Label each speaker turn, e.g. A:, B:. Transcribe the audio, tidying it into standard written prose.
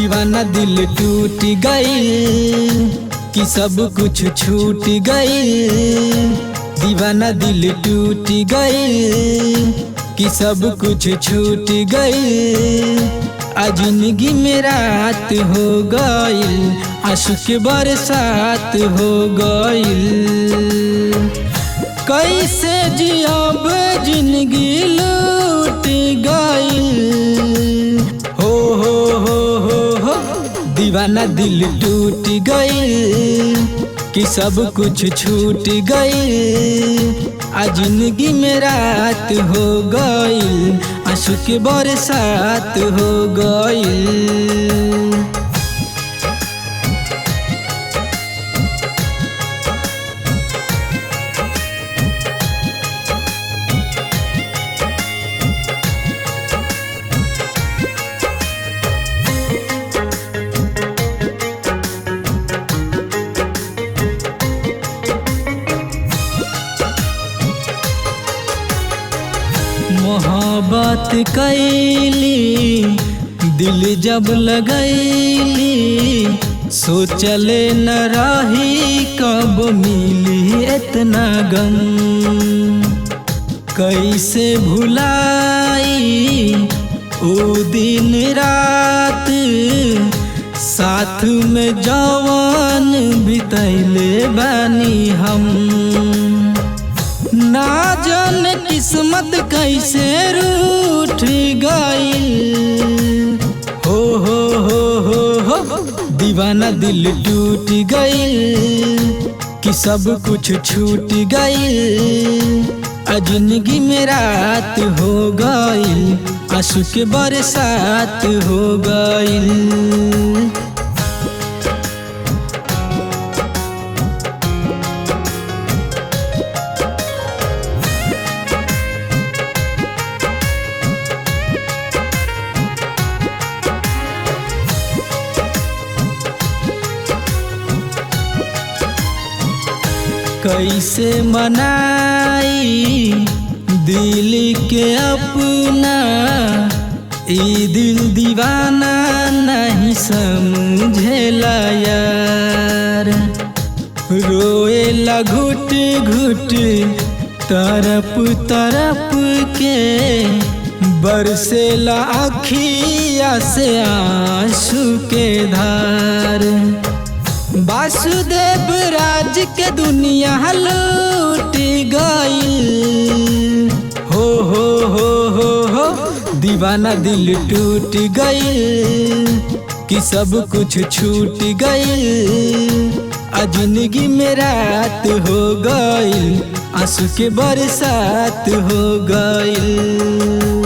A: दीवाना दिल टूट गई कि सब कुछ छूट गई। दीवाना दिल टूट गई कि सब कुछ छूट गई। आज जिंदगी में रात हो गई, आंसू के बरसात हो गई। कैसे जियब जिंदगी लूट गई। हो दीवाना दिल टूट गई कि सब कुछ छूट गई। आज जिंदगी में रात हो गई, आंसू के बरसात हो गई। मोहब्बत कैली दिल जब लगैली, सोचले न रही कब मिली इतना गम। कैसे भुलाई ओ दिन रात, साथ में जवान बितैले बानी हम। ना जाने किस्मत कैसे रूठ गई। हो दीवाना दिल टूट गई कि सब कुछ छूट गई। आज जिंदगी में रात हो गई, आंसू के बरसात हो गई। कैसे मनाई दिल के अपना, ई दिल दीवाना नहीं समझेला यार। रोएला घुट घुट तरफ तरफ के, बरसेला आँखिया से आंसू के धार। वासुदेव राज के दुनिया लूट गई। हो दीवाना दिल टूट गई कि सब कुछ छूट गई। आज जिंदगी में रात हो गई, आंसू के बरसात हो गई।